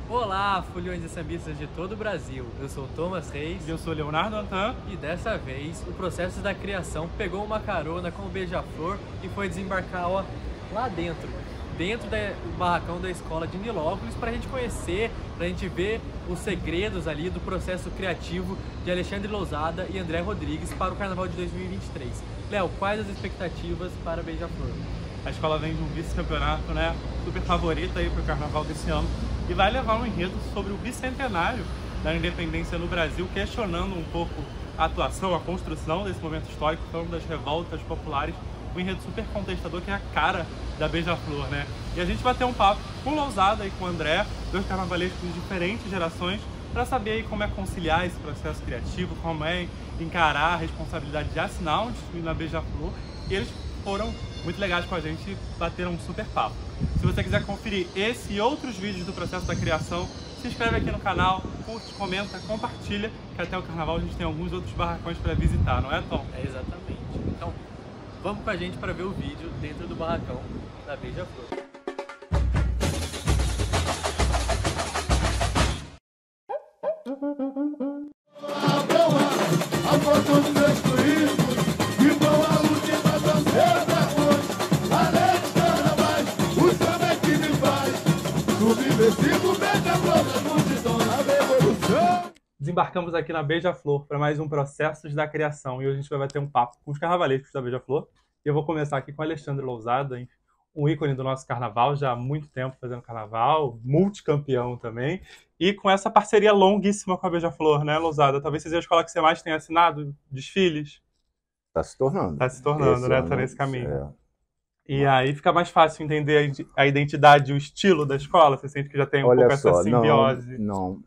Olá, foliões e sambistas de todo o Brasil. Eu sou o Thomas Reis Eu sou Leonardo Antan. e dessa vez o processo da criação pegou uma carona com o Beija-Flor e foi desembarcar lá dentro do barracão da escola de Nilópolis, para a gente conhecer, para a gente ver os segredos ali do processo criativo de Alexandre Lousada e André Rodrigues para o Carnaval de 2023. Léo, quais as expectativas para Beija-Flor? A escola vem de um vice-campeonato, né? Super favorita aí para o Carnaval desse ano. E vai levar um enredo sobre o bicentenário da independência no Brasil, questionando um pouco a atuação, a construção desse momento histórico, falando das revoltas populares. Um enredo super contestador, que é a cara da Beija-Flor, né? E a gente vai ter um papo com Lousada e com o André, dois carnavalescos de diferentes gerações, para saber aí como é conciliar esse processo criativo, como é encarar a responsabilidade de assinar um desfile na Beija-Flor. E eles foram muito legais com a gente e bateram um super papo. Se você quiser conferir esse e outros vídeos do processo da criação, se inscreve aqui no canal, curte, comenta, compartilha, que até o Carnaval a gente tem alguns outros barracões para visitar, não é, Tom? É exatamente. Então, vamos com a gente para ver o vídeo dentro do barracão da Beija-Flor. Desembarcamos aqui na Beija-Flor para mais um Processos da Criação e hoje a gente vai bater um papo com os carnavalescos da Beija-Flor. E eu vou começar aqui com o Alexandre Lousada, um ícone do nosso carnaval, já há muito tempo fazendo carnaval, multicampeão também, e com essa parceria longuíssima com a Beija-Flor, né, Lousada? Talvez seja a escola que você mais tenha assinado desfiles. Está se tornando. Está se tornando, Esse né? ano, Está nesse caminho. é. E aí fica mais fácil entender a identidade, o estilo da escola? Você sente que já tem um Olha pouco essa só, simbiose? não.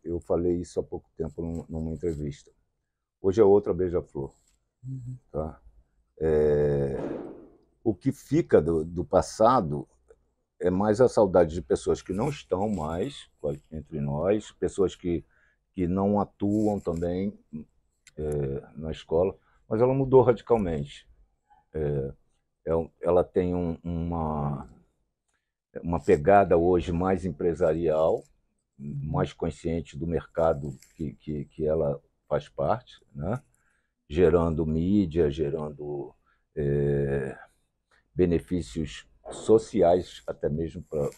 Eu falei isso há pouco tempo numa entrevista. Hoje é outra Beija-Flor. Tá? O que fica do passado é mais a saudade de pessoas que não estão mais entre nós, pessoas que não atuam também na escola, mas ela mudou radicalmente. Ela tem uma pegada hoje mais empresarial, mais consciente do mercado que ela faz parte, né? Gerando mídia, gerando benefícios sociais, até mesmo para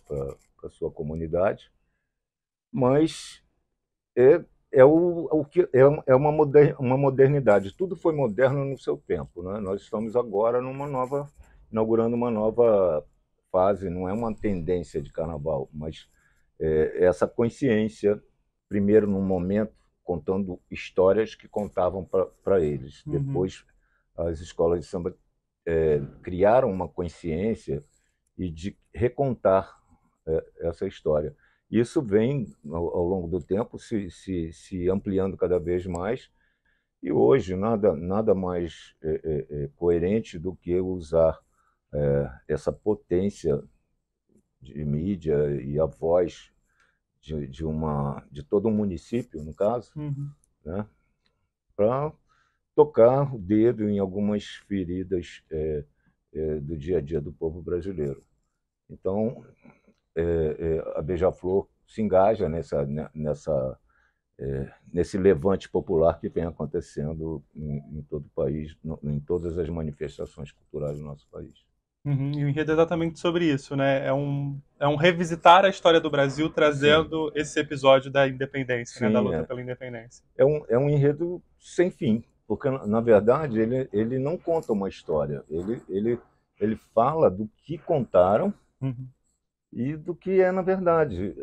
a sua comunidade. Mas é uma modernidade. Tudo foi moderno no seu tempo, né? Nós estamos agora inaugurando uma nova fase. Não é uma tendência de carnaval, mas essa consciência, primeiro num momento contando histórias que contavam para eles. Uhum. Depois as escolas de samba criaram uma consciência e de recontar essa história. Isso vem, ao longo do tempo, se ampliando cada vez mais, e hoje nada mais coerente do que usar essa potência de mídia e a voz de todo um município, no caso, né, para tocar o dedo em algumas feridas do dia a dia do povo brasileiro. Então, a Beija-Flor se engaja nesse levante popular que vem acontecendo em todo o país, em todas as manifestações culturais do nosso país. E o enredo é exatamente sobre isso, né? É um revisitar a história do Brasil trazendo Sim. esse episódio da independência, Sim, né? Da luta pela independência. É um enredo sem fim, porque, na verdade, ele não conta uma história. Ele fala do que contaram e do que é, na verdade.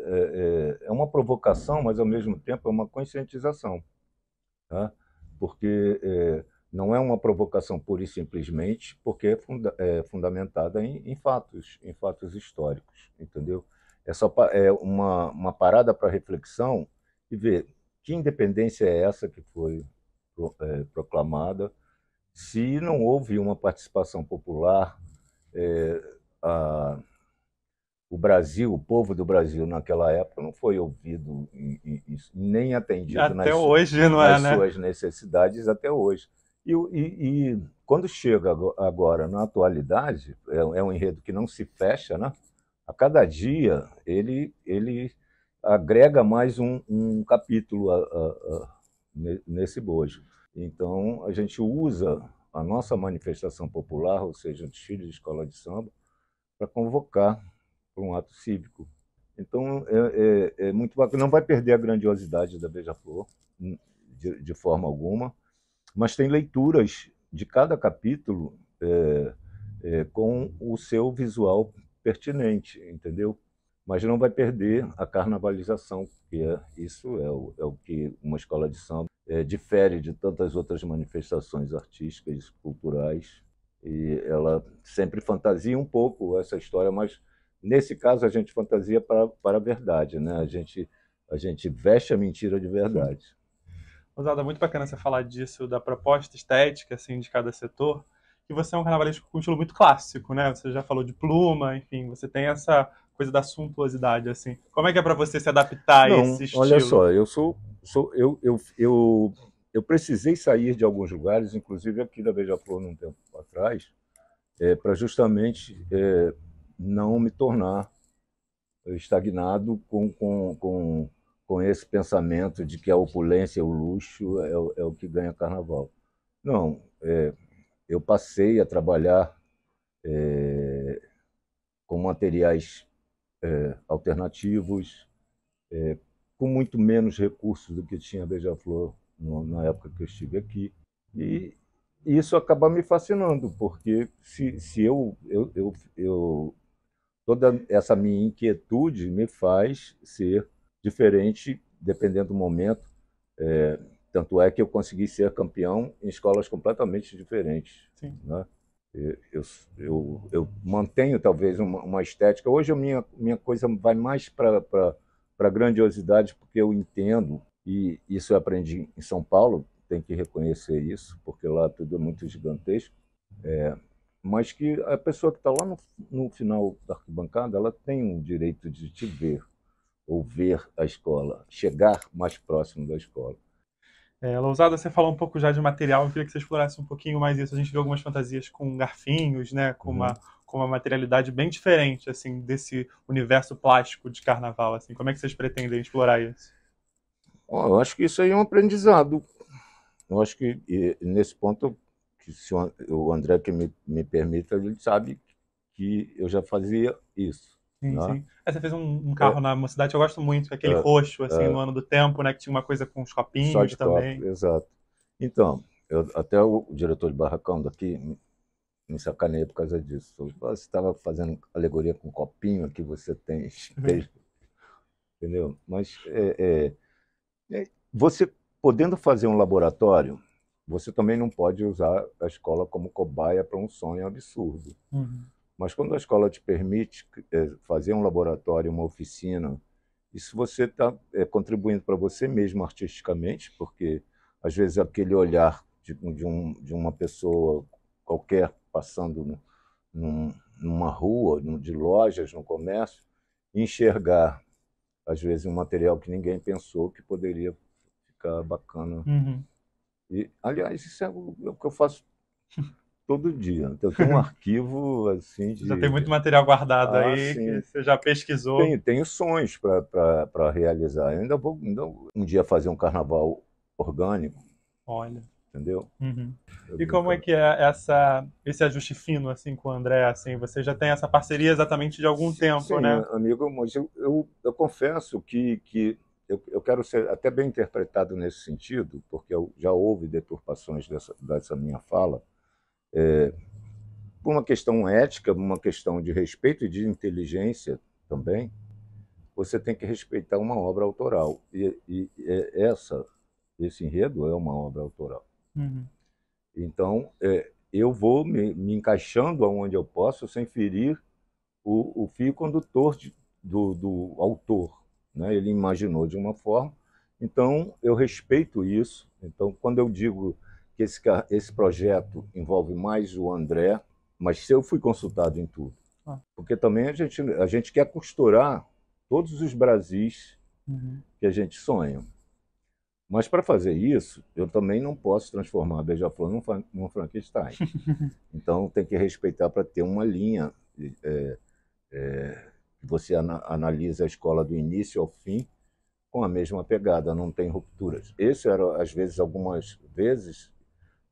É uma provocação, mas, ao mesmo tempo, é uma conscientização. Tá? Porque não é uma provocação pura e simplesmente, porque é fundamentada em fatos históricos, entendeu? É uma parada para reflexão e ver que independência é essa que foi proclamada, se não houve uma participação popular. O Brasil, o povo do Brasil naquela época não foi ouvido nem atendido até hoje, não é, nas suas necessidades até hoje. E quando chega agora na atualidade, é um enredo que não se fecha, né? A cada dia ele agrega mais um capítulo nesse bojo. Então, a gente usa a nossa manifestação popular, ou seja, o desfile de escola de samba, para convocar para um ato cívico. Então, é muito bacana. Não vai perder a grandiosidade da Beija-Flor, de forma alguma, mas tem leituras de cada capítulo com o seu visual pertinente, entendeu? Mas não vai perder a carnavalização, que isso é o que uma escola de samba difere de tantas outras manifestações artísticas, culturais, e ela sempre fantasia um pouco essa história, mas nesse caso a gente fantasia para a verdade, né? A gente veste a mentira de verdade. Rosada, muito bacana você falar disso, da proposta estética assim, de cada setor, e você é um carnavalesco com um estilo muito clássico, né? Você já falou de pluma, enfim, você tem essa coisa da suntuosidade, assim. Como é que é para você se adaptar a esse estilo? Olha só, eu precisei sair de alguns lugares, inclusive aqui da Beija-Flor num tempo atrás, para justamente não me tornar estagnado com esse pensamento de que a opulência, o luxo é o que ganha carnaval. Não, eu passei a trabalhar com materiais alternativos, com muito menos recursos do que tinha a Beija-Flor na época que eu estive aqui. E isso acaba me fascinando, porque se toda essa minha inquietude me faz ser diferente dependendo do momento. Tanto é que eu consegui ser campeão em escolas completamente diferentes. Sim. Né? Eu mantenho talvez uma estética. Hoje a minha coisa vai mais para grandiosidade, porque eu entendo, e isso eu aprendi em São Paulo, tem que reconhecer isso, porque lá tudo é muito gigantesco, mas que a pessoa que está lá no final da arquibancada, ela tem o direito de te ver, ou ver a escola, chegar mais próximo da escola. Lousada, você falou um pouco já de material, eu queria que você explorasse um pouquinho mais isso. A gente vê algumas fantasias com garfinhos, né, com uma materialidade bem diferente assim, desse universo plástico de carnaval. Assim. Como é que vocês pretendem explorar isso? Eu acho que isso aí é um aprendizado. Eu acho que nesse ponto, que se o André que me permita, ele sabe que eu já fazia isso. Sim, né? sim. Você fez um carro na mocidade que eu gosto muito, aquele roxo, assim, no Ano do Tempo, né? Que tinha uma coisa com os copinhos só de também. Copo, exato. Então, até o diretor de barracão daqui me sacaneia por causa disso. Você estava fazendo alegoria com copinho aqui, você tem. Entendeu? Mas você podendo fazer um laboratório, você também não pode usar a escola como cobaia para um sonho absurdo. Mas quando a escola te permite fazer um laboratório, uma oficina, isso você está contribuindo para você mesmo artisticamente, porque às vezes aquele olhar de uma pessoa qualquer passando numa rua, de lojas, no comércio, enxergar às vezes um material que ninguém pensou que poderia ficar bacana. E, aliás, isso é o que eu faço todo dia. Então, eu tenho um arquivo assim de... Já tem muito material guardado aí, sim. que você já pesquisou. Tenho sonhos para realizar. Eu ainda vou um dia fazer um carnaval orgânico. Olha. Entendeu? E como é que é esse ajuste fino assim, com o André? Assim, você já tem essa parceria exatamente de algum tempo, sim, né? Amigo, mas eu confesso que eu quero ser até bem interpretado nesse sentido, porque já houve deturpações dessa minha fala, por uma questão ética, uma questão de respeito e de inteligência também. Você tem que respeitar uma obra autoral. E esse enredo é uma obra autoral. Então, eu vou me encaixando aonde eu posso, sem ferir o fio condutor do autor. Né? Ele imaginou de uma forma, então eu respeito isso. Então, quando eu digo que esse projeto envolve mais o André, mas se eu fui consultado em tudo, porque também a gente quer costurar todos os Brasis que a gente sonha. Mas para fazer isso, eu também não posso transformar a Beija-Flor num Frankenstein. Então tem que respeitar para ter uma linha você analisa a escola do início ao fim com a mesma pegada, não tem rupturas. Esse era, às vezes, algumas vezes,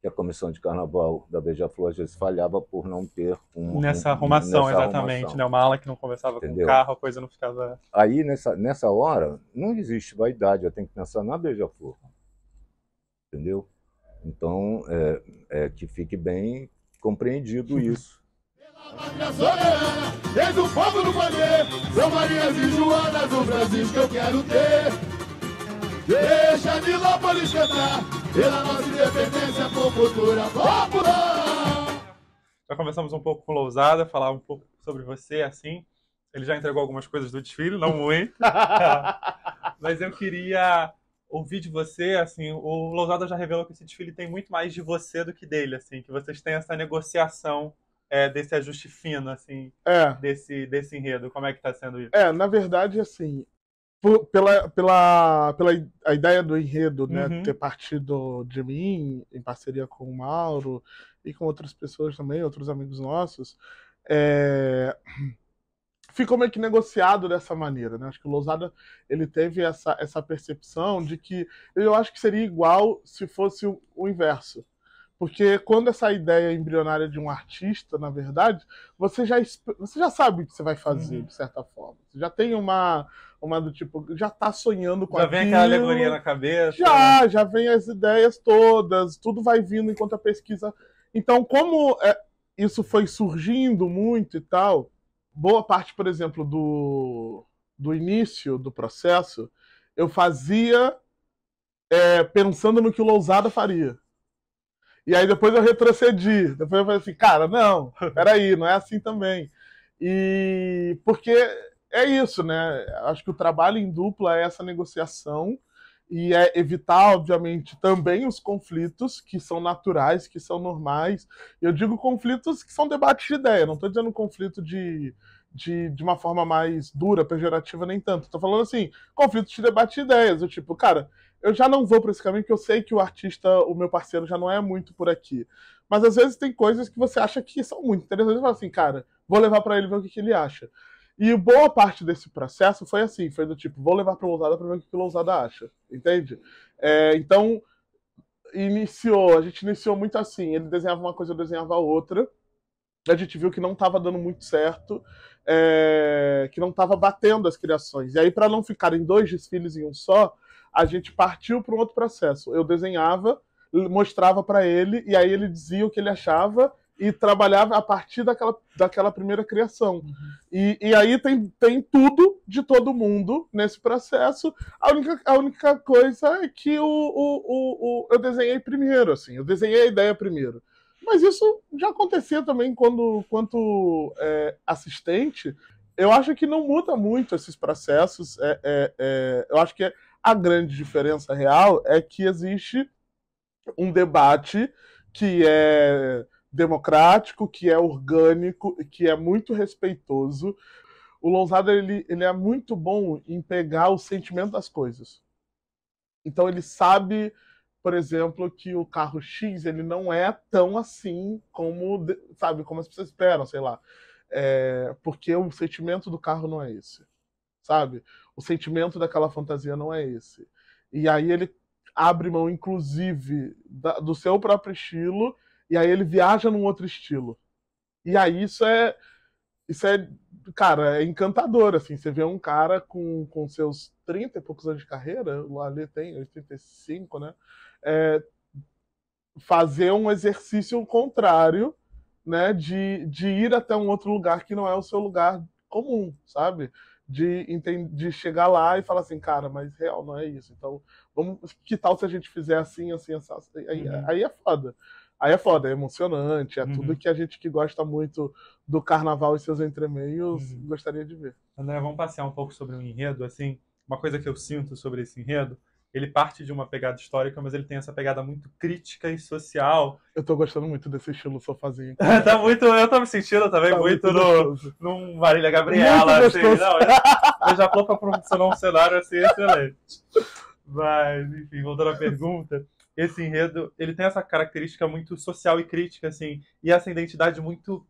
que a comissão de carnaval da Beija-Flor às vezes falhava por não ter nessa arrumação, nessa exatamente, arrumação, né? Uma ala que não conversava com o entendeu? carro, a coisa não ficava... Aí, nessa hora, não existe vaidade, eu tenho que pensar na Beija-Flor, entendeu? Então, que fique bem compreendido isso. Pátria soberana, desde o povo do poder, São Marias e Joanas, o Brasil que eu quero ter. Deixa Nilópolis cantar, pela nossa independência por cultura popular. Já conversamos um pouco com o Lousada, falar um pouco sobre você, assim. Ele já entregou algumas coisas do desfile, não muito. Mas eu queria ouvir de você, assim, o Lousada já revelou que esse desfile tem muito mais de você do que dele, assim, que vocês têm essa negociação desse ajuste fino, assim, desse enredo. Como é que tá sendo isso? Na verdade, assim, pela a ideia do enredo, né, ter partido de mim, em parceria com o Mauro e com outras pessoas também, outros amigos nossos, ficou meio que negociado dessa maneira, né? Acho que o Lousada, ele teve essa percepção de que eu acho que seria igual se fosse o inverso. Porque quando essa ideia embrionária de um artista, na verdade, você já sabe o que você vai fazer, de certa forma. Você já tem uma do tipo, já tá sonhando com aquilo. Já vem aquela alegoria na cabeça. Já vem as ideias todas, tudo vai vindo enquanto a pesquisa... Então, como isso foi surgindo muito e tal, boa parte, por exemplo, do início do processo, eu fazia pensando no que o Lousada faria. E aí depois eu retrocedi. Depois eu falei assim, cara, não, peraí, não é assim também. E porque é isso, né? Acho que o trabalho em dupla é essa negociação e é evitar, obviamente, também os conflitos que são naturais, que são normais. Eu digo conflitos que são debates de ideia, não estou dizendo conflito de uma forma mais dura, pejorativa, nem tanto. Estou falando assim, conflitos de debate de ideias. Eu tipo, cara, eu já não vou por esse caminho, porque eu sei que o artista, o meu parceiro, já não é muito por aqui. Mas às vezes tem coisas que você acha que são muito interessantes. Você fala assim, cara, vou levar para ele ver o que ele acha. E boa parte desse processo foi assim, foi do tipo, vou levar para o Lousada para ver o que o Lousada acha. Entende? Então, a gente iniciou muito assim. Ele desenhava uma coisa, eu desenhava outra. A gente viu que não estava dando muito certo, que não estava batendo as criações. E aí, para não ficarem 2 desfiles em um só, a gente partiu para um outro processo. Eu desenhava, mostrava para ele, e aí ele dizia o que ele achava e trabalhava a partir daquela primeira criação. E aí tem tudo de todo mundo nesse processo. A única coisa é que eu desenhei primeiro, assim, eu desenhei a ideia primeiro. Mas isso já acontecia também quanto assistente. Eu acho que não muda muito esses processos. Eu acho que a grande diferença real é que existe um debate que é democrático, que é orgânico, que é muito respeitoso. O Lousada, ele é muito bom em pegar o sentimento das coisas. Então ele sabe, por exemplo, que o carro X ele não é tão assim como, sabe, como as pessoas esperam, sei lá. Porque o sentimento do carro não é esse, sabe? O sentimento daquela fantasia não é esse. E aí ele abre mão, inclusive, do seu próprio estilo, e aí ele viaja num outro estilo. E aí isso é cara, é encantador, assim. Você vê um cara com seus 30 e poucos anos de carreira, o Ali tem 85, né? Fazer um exercício contrário, né? De ir até um outro lugar que não é o seu lugar comum, sabe? De chegar lá e falar assim, cara, mas real não é isso. Então, que tal se a gente fizer assim, assim, assim? Aí é foda. Aí é foda, é emocionante, é tudo que a gente que gosta muito do carnaval e seus entremeios gostaria de ver. André, vamos passear um pouco sobre o enredo, assim, uma coisa que eu sinto sobre esse enredo, ele parte de uma pegada histórica, mas ele tem essa pegada muito crítica e social. Eu tô gostando muito desse estilo sofazinho. Tá muito, eu tô me sentindo também muito num Marília Gabriela, assim, não, já proporcionou um cenário assim excelente. Mas, enfim, voltando à pergunta, esse enredo, ele tem essa característica muito social e crítica, assim, e essa identidade muito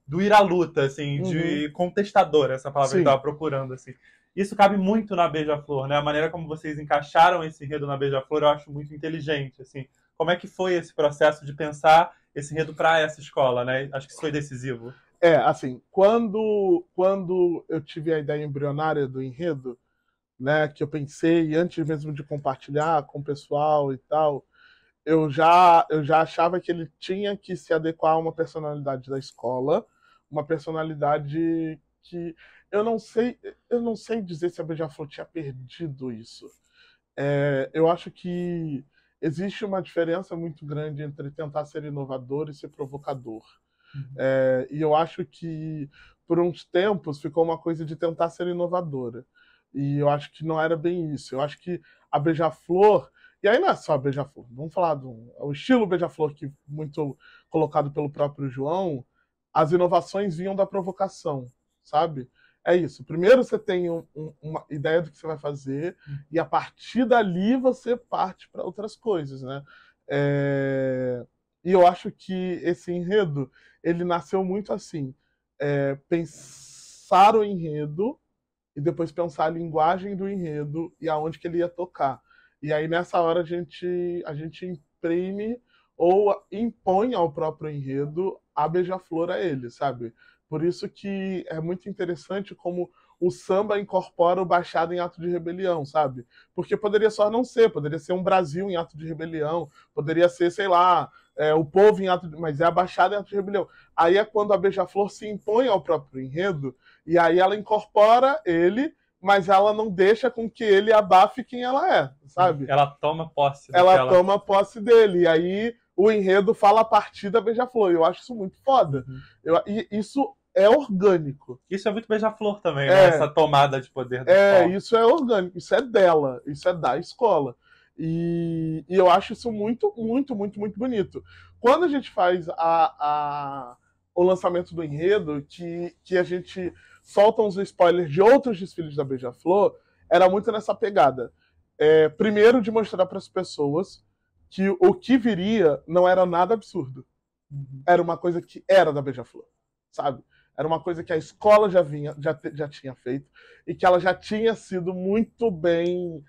do ir à luta, assim, de contestador, essa palavra que eu estava procurando, assim. Isso cabe muito na Beija-Flor, né? A maneira como vocês encaixaram esse enredo na Beija-Flor eu acho muito inteligente, assim. Como é que foi esse processo de pensar esse enredo para essa escola, né? Acho que isso foi decisivo. Assim, quando eu tive a ideia embrionária do enredo, né, que eu pensei antes mesmo de compartilhar com o pessoal e tal, eu já achava que ele tinha que se adequar a uma personalidade da escola, uma personalidade que eu não sei dizer se a Beija-Flor tinha perdido isso. Eu acho que existe uma diferença muito grande entre tentar ser inovador e ser provocador. E eu acho que por uns tempos ficou uma coisa de tentar ser inovadora. E eu acho que não era bem isso. Eu acho que a Beija-Flor, e aí não é só a Beija-Flor, vamos falar o estilo Beija-Flor, que muito colocado pelo próprio João, as inovações vinham da provocação, sabe? É isso. Primeiro você tem uma ideia do que você vai fazer, e a partir dali você parte para outras coisas, né? E eu acho que esse enredo, ele nasceu muito assim. Pensar o enredo, e depois pensar a linguagem do enredo e aonde que ele ia tocar. E aí, nessa hora, a gente imprime ou impõe ao próprio enredo a Beija-Flor a ele, sabe? Por isso que é muito interessante como o samba incorpora o Baixada em ato de rebelião, sabe? Porque poderia só não ser, poderia ser um Brasil em ato de rebelião, poderia ser, sei lá, o povo em ato de... Mas é a Baixada em ato de rebelião. Aí é quando a Beija-Flor se impõe ao próprio enredo, e aí ela incorpora ele, mas ela não deixa com que ele abafe quem ela é, sabe? Ela toma posse. Ela toma posse dele, e aí o enredo fala a partir da Beija-Flor. Eu acho isso muito foda. E isso é orgânico. Isso é muito Beija-Flor também, né? Essa tomada de poder da escola. Isso é orgânico, isso é dela, isso é da escola. E eu acho isso muito, muito, muito, muito bonito. Quando a gente faz o lançamento do enredo, que a gente solta uns spoilers de outros desfiles da Beija-Flor, era muito nessa pegada. Primeiro, de mostrar para as pessoas que o que viria não era nada absurdo. Era uma coisa que era da Beija-Flor, sabe? Era uma coisa que a escola já tinha feito e que ela já tinha sido muito bem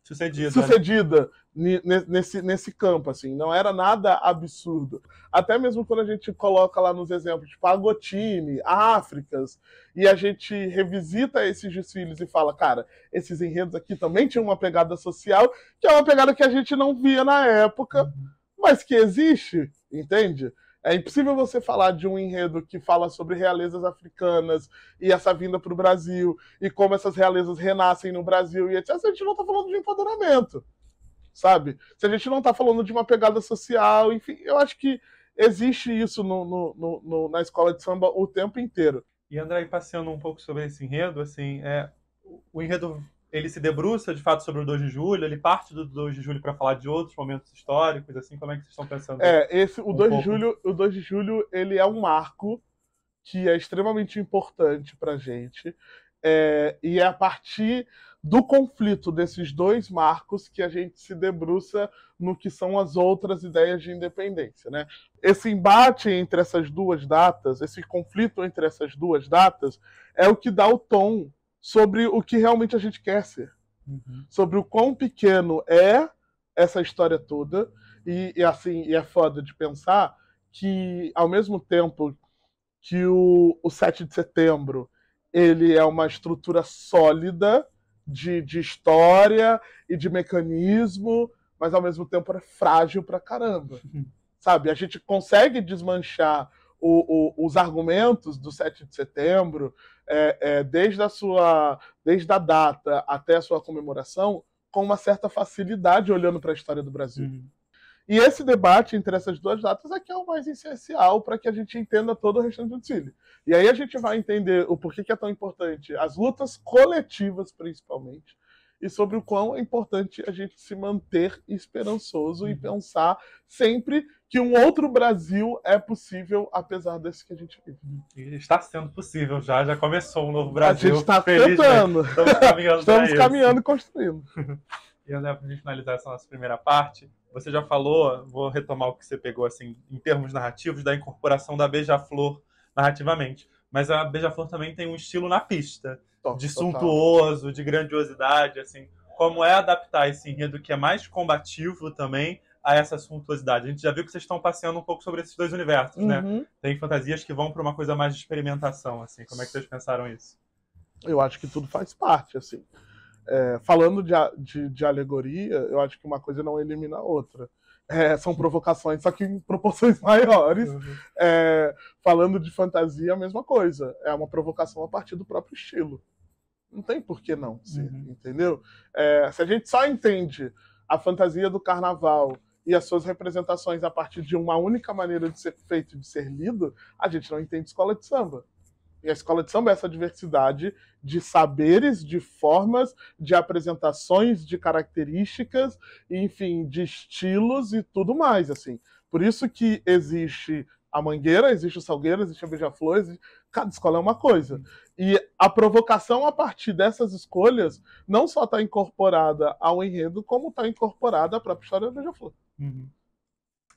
sucedida nesse campo, assim. Não era nada absurdo. Até mesmo quando a gente coloca lá nos exemplos, tipo, Agotime, Áfricas, e a gente revisita esses desfiles e fala, cara, esses enredos aqui também tinham uma pegada social, que é uma pegada que a gente não via na época, mas que existe, entende? É impossível você falar de um enredo que fala sobre realezas africanas e essa vinda para o Brasil e como essas realezas renascem no Brasil e etc. Se a gente não está falando de empoderamento, sabe? Se a gente não está falando de uma pegada social, enfim, eu acho que existe isso na escola de samba o tempo inteiro. E André, passeando um pouco sobre esse enredo, assim, o enredo ele se debruça de fato sobre o 2 de julho, ele parte do 2 de julho para falar de outros momentos históricos, assim, como é que vocês estão pensando? O 2 de julho, ele é um marco que é extremamente importante pra gente, e é a partir do conflito desses dois marcos que a gente se debruça no que são as outras ideias de independência, né? Esse embate entre essas duas datas, esse conflito entre essas duas datas, é o que dá o tom sobre o que realmente a gente quer ser. Sobre o quão pequeno é essa história toda. E assim, é foda de pensar que, ao mesmo tempo que o 7 de setembro ele é uma estrutura sólida de história e de mecanismo, mas ao mesmo tempo é frágil pra caramba. Sabe? A gente consegue desmanchar os argumentos do 7 de setembro, desde a data até a sua comemoração, com uma certa facilidade olhando para a história do Brasil. E esse debate entre essas duas datas é que é o mais essencial para que a gente entenda todo o restante do desfile. E aí a gente vai entender o porquê que é tão importante as lutas coletivas, principalmente, e sobre o quão é importante a gente se manter esperançoso e pensar sempre que um outro Brasil é possível, apesar desse que a gente vive. E está sendo possível já começou um novo Brasil. A gente está tentando. Estamos caminhando e construindo. E André, para a gente finalizar essa nossa primeira parte, Você já falou, vou retomar o que você pegou assim, em termos narrativos, da incorporação da Beija-Flor narrativamente. Mas a Beija-Flor também tem um estilo na pista, de Total. suntuoso, de grandiosidade, assim. Como é adaptar esse enredo que é mais combativo também a essa suntuosidade? A gente já viu que vocês estão passeando um pouco sobre esses dois universos, né? Uhum. Tem fantasias que vão para uma coisa mais de experimentação, assim. Como é que vocês pensaram isso? Eu acho que tudo faz parte, assim. Falando de alegoria, eu acho que uma coisa não elimina a outra. São provocações, só que em proporções maiores. Falando de fantasia, a mesma coisa. É uma provocação a partir do próprio estilo. Não tem por que não ser, entendeu? Se a gente só entende a fantasia do carnaval e as suas representações a partir de uma única maneira de ser feito, de ser lido, a gente não entende escola de samba. E a escola de samba é essa diversidade de saberes, de formas, de apresentações, de características, enfim, de estilos e tudo mais, assim. Por isso que existe a Mangueira, existe o Salgueiro, existe a Beija-Flor, cada escola é uma coisa. E a provocação a partir dessas escolhas não só está incorporada ao enredo, como está incorporada à própria história da Beija-Flor.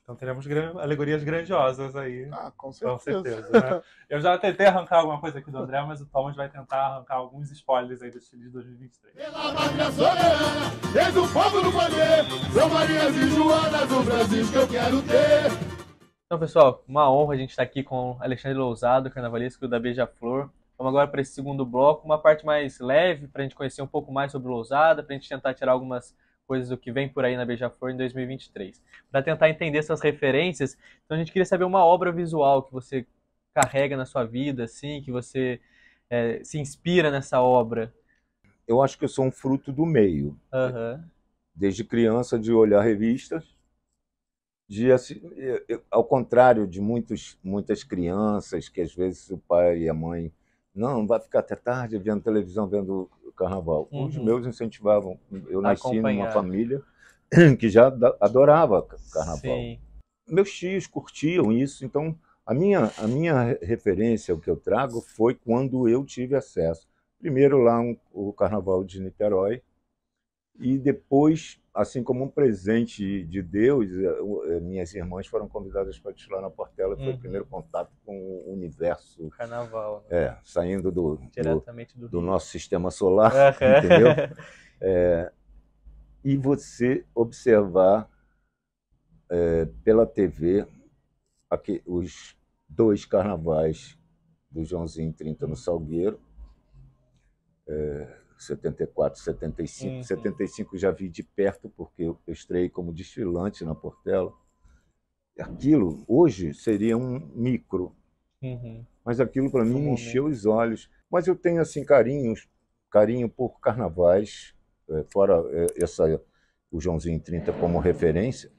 Então teremos alegorias grandiosas aí. Com certeza. Com certeza, né? Eu já tentei arrancar alguma coisa aqui do André, mas o Thomas vai tentar arrancar alguns spoilers aí do desfile de 2023. Pela pátria soberana, desde o povo do poder, São Marias e Joanas, o Brasil que eu quero ter. Então, pessoal, uma honra a gente estar aqui com Alexandre Lousado, carnavalesco da Beija-Flor. Vamos agora para esse segundo bloco, uma parte mais leve, para a gente conhecer um pouco mais sobre o Lousada, para a gente tentar tirar algumas coisas do que vem por aí na Beija-Flor em 2023. Para tentar entender essas referências, então a gente queria saber uma obra visual que você carrega na sua vida, assim, que você se inspira nessa obra. Eu acho que eu sou um fruto do meio. Desde criança, de olhar revistas, ao contrário de muitas crianças, que às vezes o pai e a mãe não vai ficar até tarde vendo televisão, vendo carnaval. Os meus incentivavam. Eu nasci numa família que já adorava carnaval. Sim. Meus tios curtiam isso, então a minha referência, o que eu trago, foi quando eu tive acesso. Primeiro lá o Carnaval de Niterói, e depois, assim como um presente de Deus, minhas irmãs foram convidadas para desfilar na Portela, foi o primeiro contato com o universo. Carnaval. Saindo diretamente do nosso sistema solar, entendeu? E você observar pela TV os dois carnavais do Joãozinho 30 no Salgueiro, 74, 75. 75 já vi de perto, porque eu estreiei como desfilante na Portela. Aquilo, hoje, seria um micro. Mas aquilo, para mim, me encheu os olhos. Mas eu tenho, assim, carinho por carnavais, fora o Joãozinho 30 como referência,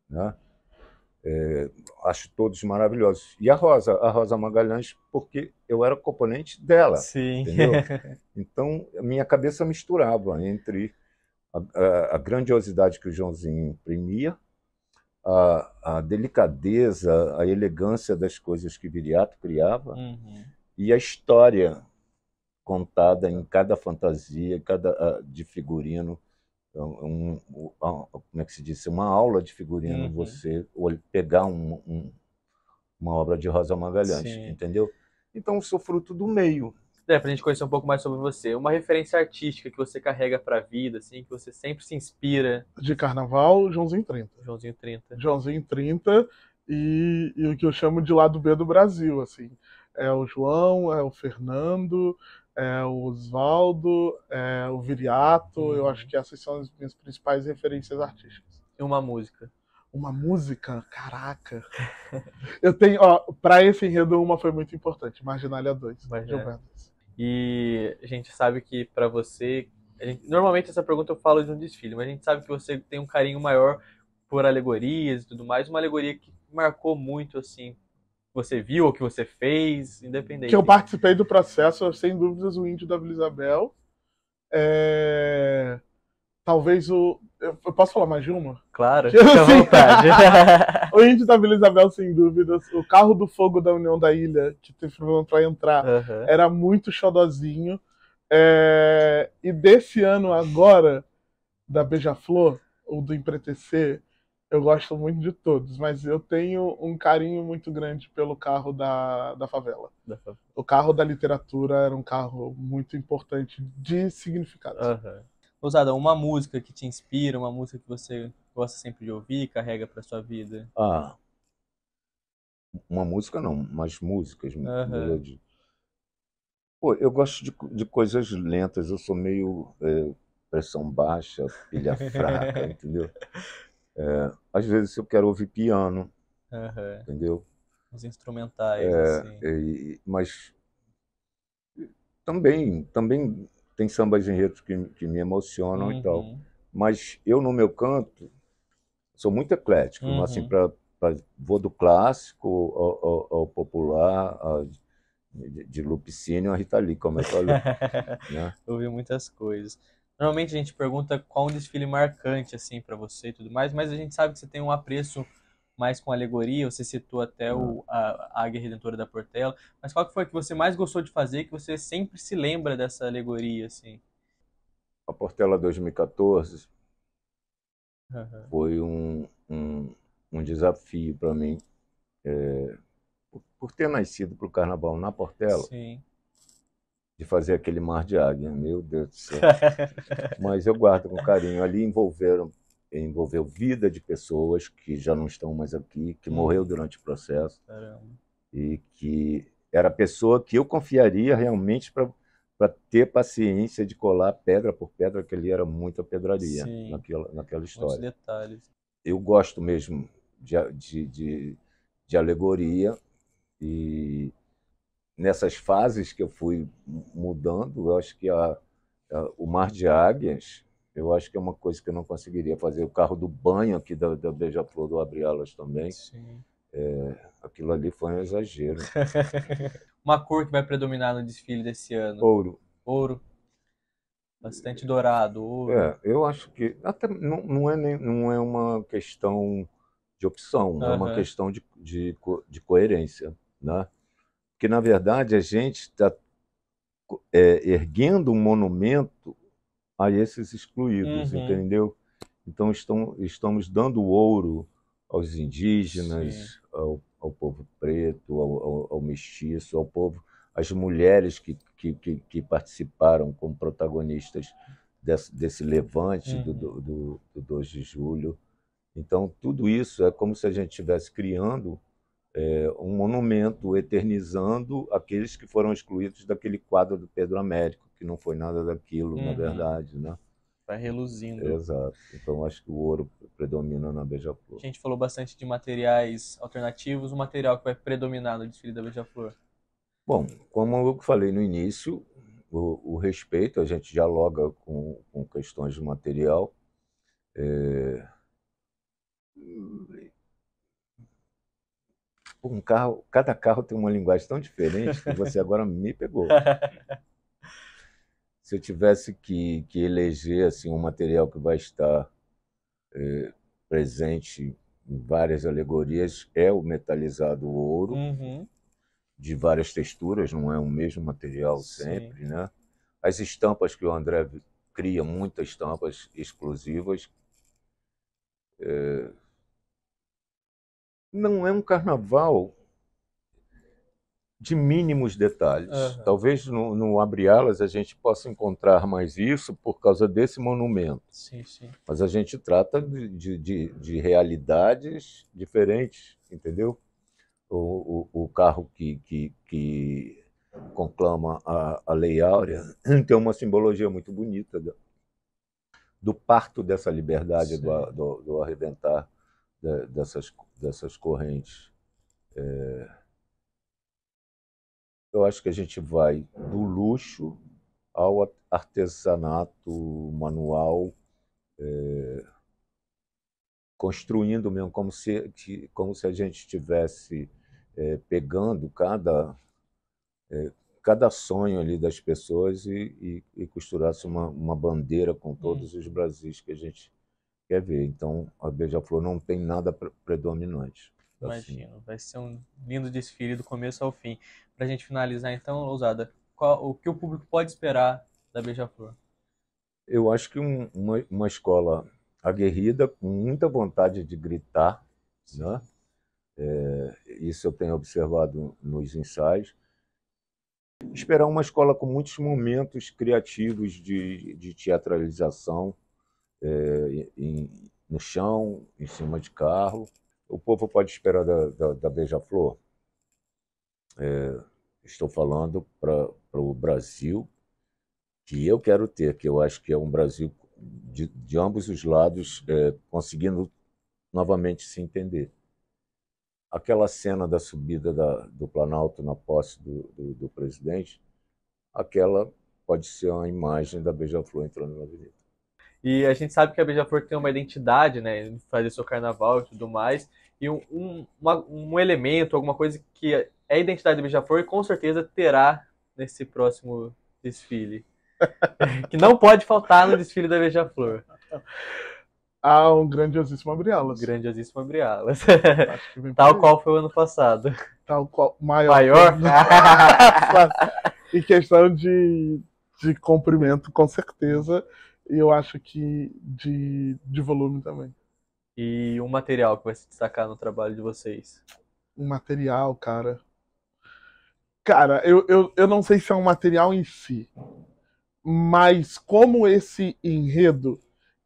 né? Acho todos maravilhosos. E a Rosa Magalhães, porque eu era componente dela. Sim. Entendeu? Então, a minha cabeça misturava entre a grandiosidade que o Joãozinho imprimia, a delicadeza, a elegância das coisas que Viriato criava, e a história contada em cada fantasia, de figurino. Como é que se diz? Uma aula de figurino, você pegar uma obra de Rosa Magalhães, entendeu? Então, eu sou fruto do meio. Pra gente conhecer um pouco mais sobre você, uma referência artística que você carrega pra vida, assim, que você sempre se inspira. De carnaval, Joãozinho 30. Joãozinho 30. Joãozinho 30 e o que eu chamo de lado B do Brasil, assim. É o João, é o Fernando, é o Oswaldo, é o Viriato. Eu acho que essas são as minhas principais referências artísticas. E uma música? Uma música? Caraca! Eu tenho, pra esse enredo, uma foi muito importante, Marginalia 2. E a gente sabe que pra você... normalmente essa pergunta eu falo de um desfile, mas a gente sabe que você tem um carinho maior por alegorias e tudo mais. Uma alegoria que marcou muito, assim, você viu ou que você fez, independente. Que eu participei do processo, sem dúvidas, o Índio da Vila Isabel. Talvez eu posso falar mais de uma? Claro, fica à vontade. O Índio da Vila Isabel, sem dúvidas. O Carro do Fogo da União da Ilha, que teve problema para entrar, era muito xodozinho. E desse ano agora, da Beija-Flor, ou do Empretecer, Eu gosto muito de todos, mas eu tenho um carinho muito grande pelo carro da favela. O carro da literatura era um carro muito importante de significado. Aham. Ousada, uma música que te inspira, uma música que você gosta sempre de ouvir, carrega pra sua vida? Ah, uma música não, mas músicas, Aham. melodia. Pô, eu gosto de coisas lentas, eu sou meio pressão baixa, pilha fraca, entendeu? Às vezes eu quero ouvir piano, Aham. entendeu? Os instrumentais, assim. Mas também tem sambas enredos que me emocionam e tal. Uhum. Mas eu, no meu canto, sou muito eclético, assim, Uhum. vou do clássico ao popular, de Lupicínio a Rita Lee, como eu falei, né? Ouvi muitas coisas. Normalmente a gente pergunta qual um desfile marcante, assim, pra você e tudo mais, mas a gente sabe que você tem um apreço mais com alegoria, você citou até a Águia Redentora da Portela, mas qual que foi que você mais gostou de fazer, que você sempre se lembra dessa alegoria, assim? A Portela 2014 Aham. foi um desafio para mim, por ter nascido para o Carnaval na Portela, Sim. de fazer aquele mar de águia, meu Deus do céu. Mas eu guardo com carinho. Ali envolveu vida de pessoas que já não estão mais aqui, que morreu durante o processo, Caramba. e que era a pessoa que eu confiaria realmente para ter paciência de colar pedra por pedra, que ali era muita pedraria Sim. naquela Muitos história. detalhes. Eu gosto mesmo de alegoria, e nessas fases que eu fui mudando, eu acho que o Mar de Águias, eu acho que é uma coisa que eu não conseguiria fazer. O carro do banho aqui da Beija-Flor, do Abre Alas também, Sim. aquilo ali foi um exagero. Uma cor que vai predominar no desfile desse ano? Ouro. Ouro. Bastante dourado, ouro. Eu acho que até não é uma questão de opção, é uma Aham. questão de coerência, né? Porque, na verdade, a gente está erguendo um monumento a esses excluídos, Uhum. entendeu? Então, estamos dando ouro aos Sim. indígenas, ao povo preto, ao mestiço, ao povo, às mulheres que participaram como protagonistas desse levante do 2 de julho. Então, tudo isso é como se a gente estivesse criando um monumento eternizando aqueles que foram excluídos daquele quadro do Pedro Américo, que não foi nada daquilo, na verdade, né? Vai reluzindo. Exato. Então, acho que o ouro predomina na A Beija-Flor. gente falou bastante de materiais alternativos, o material que vai predominar no desfile da Beija-Flor. Bom, como eu falei no início, o respeito, a gente dialoga com questões de material. Cada carro tem uma linguagem tão diferente que você agora me pegou. Se eu tivesse que eleger assim, um material que vai estar presente em várias alegorias, é o metalizado ouro, de várias texturas, não é o mesmo material sempre, né? As estampas que o André cria, muitas estampas exclusivas. Não é um carnaval de mínimos detalhes. Talvez no Abre Alas a gente possa encontrar mais isso por causa desse monumento. Sim, sim. Mas a gente trata de realidades diferentes, entendeu? O carro que conclama a Lei Áurea tem uma simbologia muito bonita do parto dessa liberdade, do arrebentar dessas correntes. Eu acho que a gente vai do luxo ao artesanato manual, construindo mesmo, como se a gente estivesse pegando cada sonho ali das pessoas e costurasse uma bandeira com todos os Brasis que a gente quer ver. Então, a Beija-Flor não tem nada predominante. Imagino, vai ser um lindo desfile do começo ao fim. Pra gente finalizar então, Ousada, o que o público pode esperar da Beija-Flor? Eu acho que uma escola aguerrida, com muita vontade de gritar, né? Isso eu tenho observado nos ensaios. Esperar uma escola com muitos momentos criativos de teatralização, no chão, em cima de carro. O povo pode esperar da Beija-Flor. Estou falando para o Brasil que eu quero ter, que eu acho que é um Brasil de ambos os lados conseguindo novamente se entender. Aquela cena da subida do Planalto na posse do presidente, aquela pode ser uma imagem da Beija-Flor entrando na avenida. E a gente sabe que a Beija-Flor tem uma identidade, né, fazer seu carnaval e tudo mais, e um elemento, alguma coisa que é a identidade da Beija-Flor e com certeza terá nesse próximo desfile. Que não pode faltar no desfile da Beija-Flor. Um grandiosíssimo Abre-Alas. Grandiosíssimo Abre-Alas. Tal qual foi o ano passado. Tal qual. Maior? Em questão de comprimento, com certeza. E eu acho que de volume também. E um material que vai se destacar no trabalho de vocês? Um material, cara. Cara, eu não sei se é um material em si. Mas como esse enredo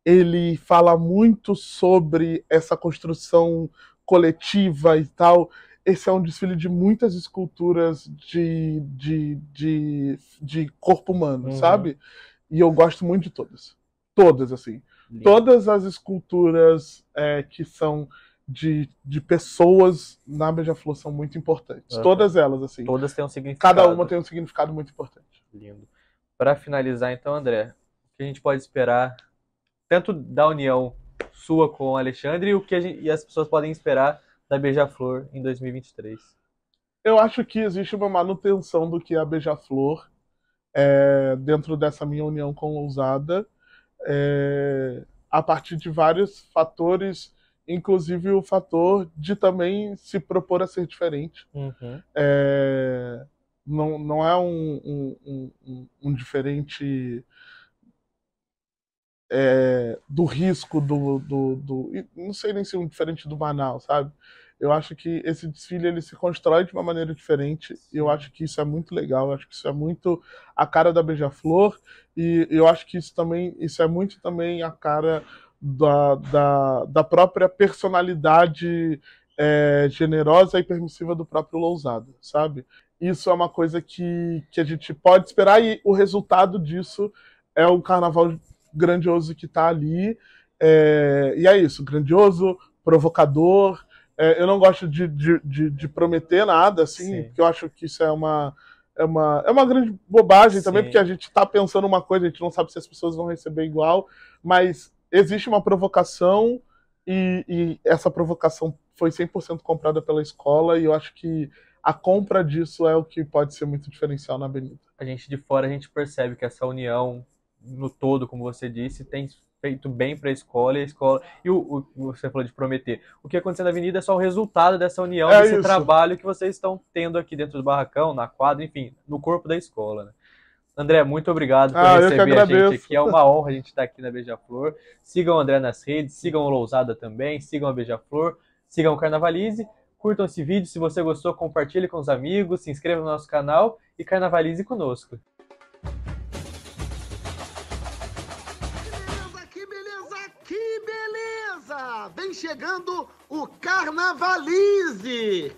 ele fala muito sobre essa construção coletiva e tal. Esse é um desfile de muitas esculturas de corpo humano, sabe? E eu gosto muito de todas. Todas, assim. Lindo. Todas as esculturas que são de pessoas na Beija-Flor são muito importantes. Todas elas, assim. Todas têm um significado. Cada uma tem um significado muito importante. Lindo. Para finalizar, então, André, o que a gente pode esperar tanto da união sua com o Alexandre e as pessoas podem esperar da Beija-Flor em 2023? Eu acho que existe uma manutenção do que é a Beija-Flor dentro dessa minha união com Lousada, a partir de vários fatores, inclusive o fator de também se propor a ser diferente. Não é um diferente do risco não sei nem se é um diferente do banal, sabe? Eu acho que esse desfile ele se constrói de uma maneira diferente e eu acho que isso é muito legal, eu acho que isso é muito a cara da Beija-Flor e eu acho que isso é muito também a cara da própria personalidade generosa e permissiva do próprio Lousada, sabe? Isso é uma coisa que a gente pode esperar e o resultado disso é o carnaval grandioso que está ali, e é isso, grandioso, provocador. Eu não gosto de prometer nada, assim, porque eu acho que isso é uma grande bobagem também, porque a gente está pensando uma coisa, a gente não sabe se as pessoas vão receber igual, mas existe uma provocação e essa provocação foi 100% comprada pela escola e eu acho que a compra disso é o que pode ser muito diferencial na avenida. A gente de fora, a gente percebe que essa união no todo, como você disse, tem feito bem para a escola e você falou de prometer. O que aconteceu na avenida é só o resultado dessa união, desse trabalho que vocês estão tendo aqui dentro do barracão, na quadra, enfim, no corpo da escola, né? André, muito obrigado por receber a gente aqui. É uma honra a gente estar aqui na Beija-Flor. Sigam o André nas redes, sigam o Lousada também, sigam a Beija-Flor, sigam o Carnavalize, curtam esse vídeo. Se você gostou, compartilhe com os amigos, se inscreva no nosso canal e carnavalize conosco. Que beleza! Vem chegando o Carnavalize!